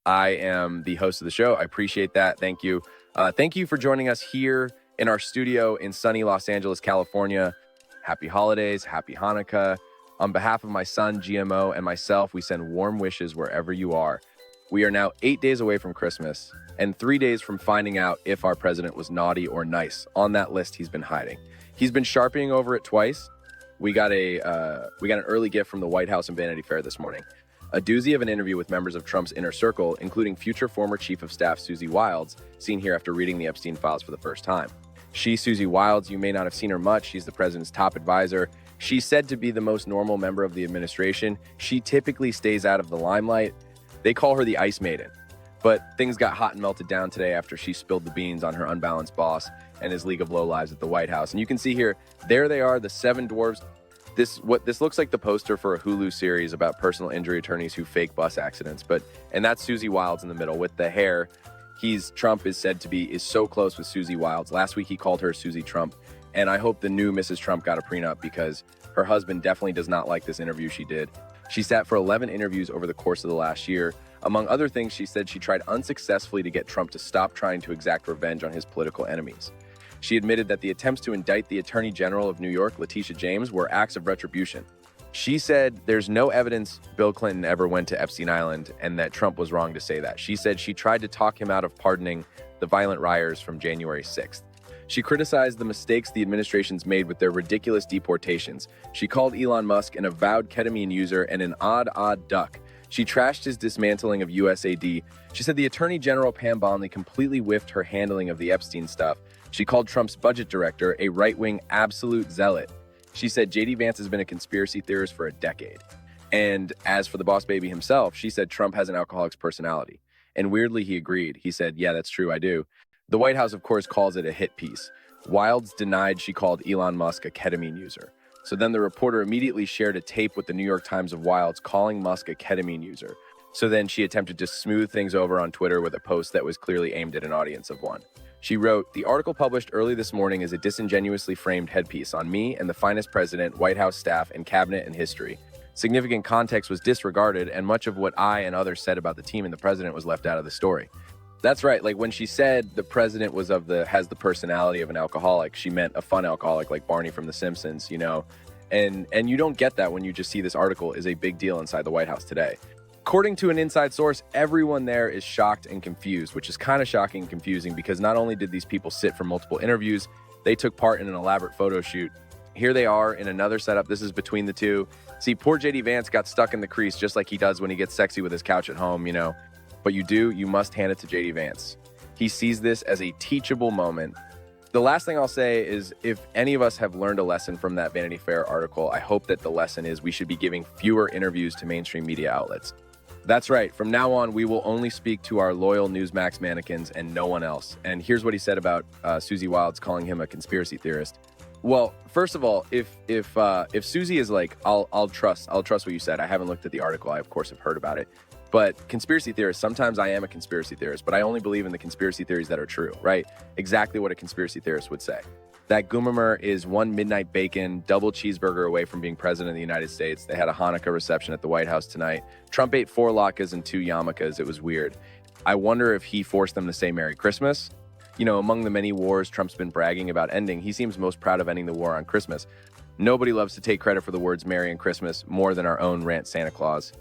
I am the host of the show. I appreciate that. Thank you. Thank you for joining us here in our studio in sunny Los Angeles, California. Happy holidays, happy Hanukkah. On behalf of my son, GMO, and myself, we send warm wishes wherever you are. We are now 8 days away from Christmas and 3 days from finding out if our president was naughty or nice on that list he's been hiding. He's been sharpening over it twice. We got an early gift from the White House and Vanity Fair this morning. A doozy of an interview with members of Trump's inner circle, including future former Chief of Staff Susie Wilds, seen here after reading the Epstein files for the first time. Susie Wilds, you may not have seen her much. She's the president's top advisor. She's said to be the most normal member of the administration. She typically stays out of the limelight. They call her the Ice Maiden. But things got hot and melted down today after she spilled the beans on her unbalanced boss and his League of Lowlives at the White House. And you can see here, there they are, the seven dwarves. This looks like the poster for a Hulu series about personal injury attorneys who fake bus accidents. And that's Susie Wilds in the middle with the hair. Trump is said to be so close with Susie Wilds. Last week he called her Susie Trump. And I hope the new Mrs. Trump got a prenup because her husband definitely does not like this interview she did. She sat for 11 interviews over the course of the last year. Among other things, she said she tried unsuccessfully to get Trump to stop trying to exact revenge on his political enemies. She admitted that the attempts to indict the Attorney General of New York, Letitia James, were acts of retribution. She said there's no evidence Bill Clinton ever went to Epstein Island and that Trump was wrong to say that. She said she tried to talk him out of pardoning the violent rioters from January 6th. She criticized the mistakes the administration's made with their ridiculous deportations. She called Elon Musk an avowed ketamine user and an odd duck. She trashed his dismantling of USAID. She said the Attorney General Pam Bondi completely whiffed her handling of the Epstein stuff. She called Trump's budget director a right-wing absolute zealot. She said J.D. Vance has been a conspiracy theorist for a decade. And as for the boss baby himself, she said Trump has an alcoholic's personality. And weirdly, he agreed. He said, yeah, that's true, I do. The White House, of course, calls it a hit piece. Wilds denied she called Elon Musk a ketamine user. So then the reporter immediately shared a tape with the New York Times of Wilds calling Musk a ketamine user. So then she attempted to smooth things over on Twitter with a post that was clearly aimed at an audience of one. She wrote, "The article published early this morning is a disingenuously framed headpiece on me and the finest president, White House staff, and cabinet in history. Significant context was disregarded, and much of what I and others said about the team and the president was left out of the story." That's right. Like when she said the president has the personality of an alcoholic, she meant a fun alcoholic like Barney from The Simpsons, you know. And you don't get that when you just see this article is a big deal inside the White House today. According to an inside source, everyone there is shocked and confused, which is kind of shocking and confusing because not only did these people sit for multiple interviews, they took part in an elaborate photo shoot. Here they are in another setup. This is between the two. See, poor J.D. Vance got stuck in the crease just like he does when he gets sexy with his couch at home, you know. But you must hand it to J.D. Vance. He sees this as a teachable moment. The last thing I'll say is if any of us have learned a lesson from that Vanity Fair article, I hope that the lesson is we should be giving fewer interviews to mainstream media outlets. That's right. From now on, we will only speak to our loyal Newsmax mannequins and no one else. And here's what he said about Susie Wilds calling him a conspiracy theorist. Well, first of all, if Susie is like, I'll trust what you said. I haven't looked at the article. I of course have heard about it. But conspiracy theorists, sometimes I am a conspiracy theorist, but I only believe in the conspiracy theories that are true, right? Exactly what a conspiracy theorist would say. That Goomermer is one midnight bacon, double cheeseburger away from being president of the United States. They had a Hanukkah reception at the White House tonight. Trump ate 4 latkes and 2 yarmulkes. It was weird. I wonder if he forced them to say Merry Christmas. You know, among the many wars Trump's been bragging about ending, he seems most proud of ending the war on Christmas. Nobody loves to take credit for the words Merry and Christmas more than our own rant Santa Claus.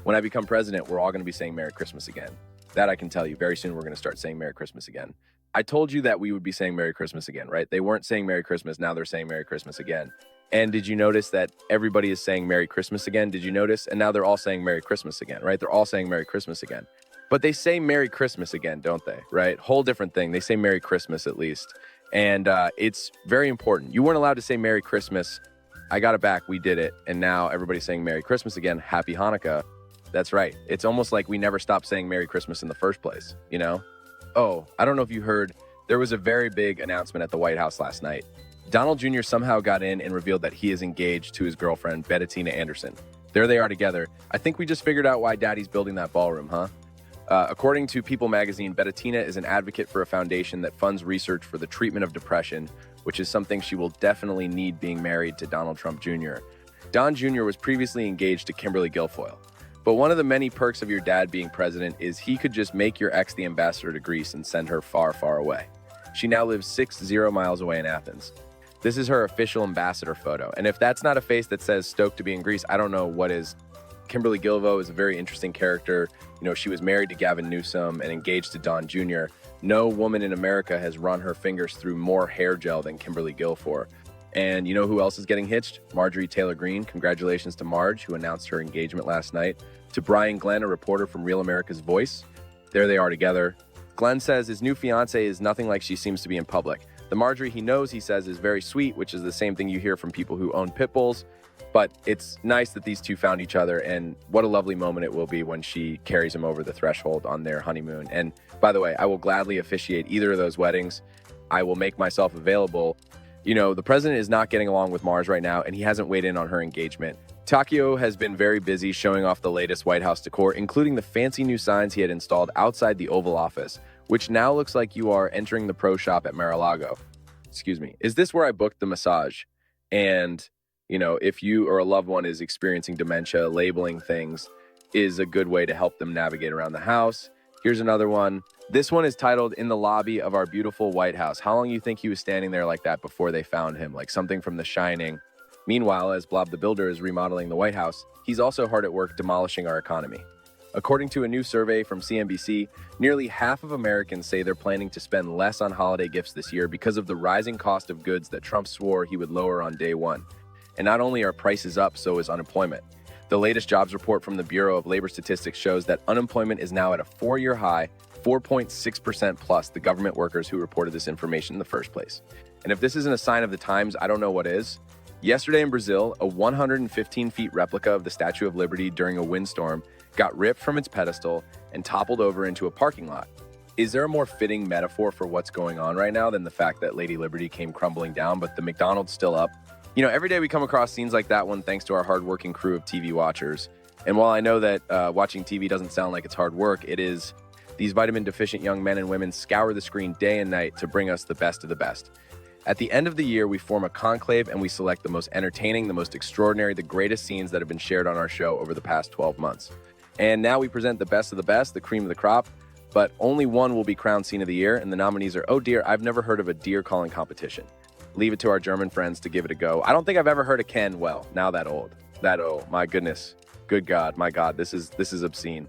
When I become president, we're all going to be saying Merry Christmas again. That I can tell you. Very soon we're going to start saying Merry Christmas again. I told you that we would be saying Merry Christmas again, right? They weren't saying Merry Christmas. Now they're saying Merry Christmas again. And did you notice that everybody is saying Merry Christmas again? Did you notice? And now they're all saying Merry Christmas again, right? They're all saying Merry Christmas again. But they say Merry Christmas again, don't they? Right? Whole different thing. They say Merry Christmas at least. And it's very important. You weren't allowed to say Merry Christmas. I got it back. We did it. And now everybody's saying Merry Christmas again. Happy Hanukkah. That's right. It's almost like we never stopped saying Merry Christmas in the first place, you know? Oh, I don't know if you heard, there was a very big announcement at the White House last night. Donald Jr. somehow got in and revealed that he is engaged to his girlfriend, Bettina Anderson. There they are together. I think we just figured out why Daddy's building that ballroom, huh? According to People magazine, Bettina is an advocate for a foundation that funds research for the treatment of depression, which is something she will definitely need being married to Donald Trump Jr. Don Jr. was previously engaged to Kimberly Guilfoyle. But one of the many perks of your dad being president is he could just make your ex the ambassador to Greece and send her far, far away. She now lives 60 miles away in Athens. This is her official ambassador photo. And if that's not a face that says stoked to be in Greece, I don't know what is. Kimberly Guilbeault is a very interesting character. You know, she was married to Gavin Newsom and engaged to Don Jr. No woman in America has run her fingers through more hair gel than Kimberly Guilbeault. And you know who else is getting hitched? Marjorie Taylor Greene. Congratulations to Marge, who announced her engagement last night. To Brian Glenn, a reporter from Real America's Voice. There they are together. Glenn says his new fiancée is nothing like she seems to be in public. The Marjorie he knows, he says, is very sweet, which is the same thing you hear from people who own pit bulls. But it's nice that these two found each other, and what a lovely moment it will be when she carries him over the threshold on their honeymoon. And by the way, I will gladly officiate either of those weddings. I will make myself available. You know, the president is not getting along with Mars right now, and he hasn't weighed in on her engagement. Takeo has been very busy showing off the latest White House decor, including the fancy new signs he had installed outside the Oval Office, which now looks like you are entering the pro shop at Mar-a-Lago. Excuse me. Is this where I booked the massage? And, you know, if you or a loved one is experiencing dementia, labeling things is a good way to help them navigate around the house. Here's another one. This one is titled "In the Lobby of Our Beautiful White House." How long you think he was standing there like that before they found him? Like something from The Shining. Meanwhile, as Blob the Builder is remodeling the White House, he's also hard at work demolishing our economy. According to a new survey from CNBC, nearly half of Americans say they're planning to spend less on holiday gifts this year because of the rising cost of goods that Trump swore he would lower on day one. And not only are prices up, so is unemployment. The latest jobs report from the Bureau of Labor Statistics shows that unemployment is now at a 4-year high, 4.6% plus the government workers who reported this information in the first place. And if this isn't a sign of the times, I don't know what is. Yesterday in Brazil, a 115-feet replica of the Statue of Liberty during a windstorm got ripped from its pedestal and toppled over into a parking lot. Is there a more fitting metaphor for what's going on right now than the fact that Lady Liberty came crumbling down, but the McDonald's still up? You know, every day we come across scenes like that one thanks to our hardworking crew of TV watchers. And while I know that watching TV doesn't sound like it's hard work, it is. These vitamin-deficient young men and women scour the screen day and night to bring us the best of the best. At the end of the year, we form a conclave and we select the most entertaining, the most extraordinary, the greatest scenes that have been shared on our show over the past 12 months. And now we present the best of the best, the cream of the crop, but only one will be crowned Scene of the Year, and the nominees are, oh dear, I've never heard of a deer calling competition. Leave it to our German friends to give it a go. I don't think I've ever heard of Ken, well, now that old. Oh, my goodness. Good God, my God, this is obscene.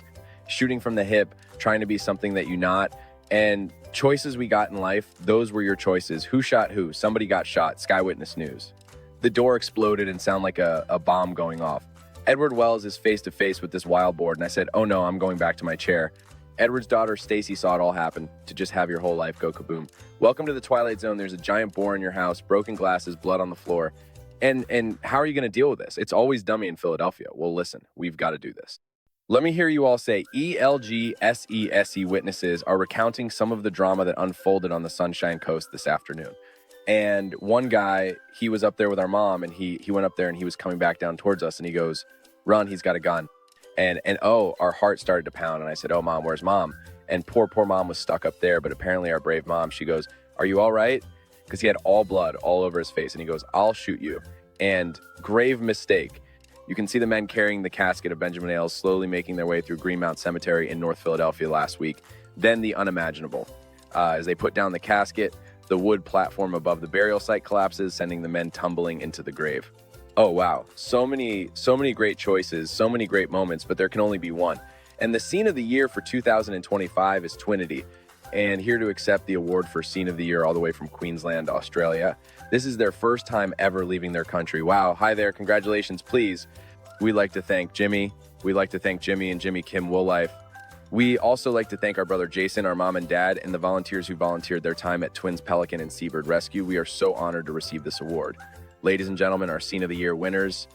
Shooting from the hip, trying to be something that you're not, and choices we got in life, those were your choices. Who shot who? Somebody got shot. Sky Witness News. The door exploded and sounded like a bomb going off. Edward Wells is face to face with this wild board, and I said, oh no, I'm going back to my chair. Edward's daughter, Stacy, saw it all happen, to just have your whole life go kaboom. Welcome to the Twilight Zone. There's a giant boar in your house, broken glasses, blood on the floor. And how are you going to deal with this? It's always dummy in Philadelphia. Well, listen, we've got to do this. Let me hear you all say ELGSESE witnesses are recounting some of the drama that unfolded on the Sunshine Coast this afternoon. And one guy, he was up there with our mom, and he went up there and he was coming back down towards us, and he goes, run, he's got a gun. And oh, our heart started to pound. And I said, oh, Mom, where's Mom? And poor Mom was stuck up there. But apparently our brave mom, she goes, are you all right? Because he had all blood all over his face. And he goes, I'll shoot you. And grave mistake. You can see the men carrying the casket of Benjamin Ailes slowly making their way through Greenmount Cemetery in North Philadelphia last week. Then the unimaginable. As they put down the casket, the wood platform above the burial site collapses, sending the men tumbling into the grave. Oh, wow. So many great choices, so many great moments, but there can only be one. And the Scene of the Year for 2025 is Twinity. And here to accept the award for Scene of the Year all the way from Queensland, Australia. This is their first time ever leaving their country. Wow. Hi there. Congratulations, please. We'd like to thank Jimmy. We'd like to thank Jimmy and Jimmy Kim Woollife. We also like to thank our brother Jason, our mom and dad, and the volunteers who volunteered their time at Twins Pelican and Seabird Rescue. We are so honored to receive this award. Ladies and gentlemen, our Scene of the Year winners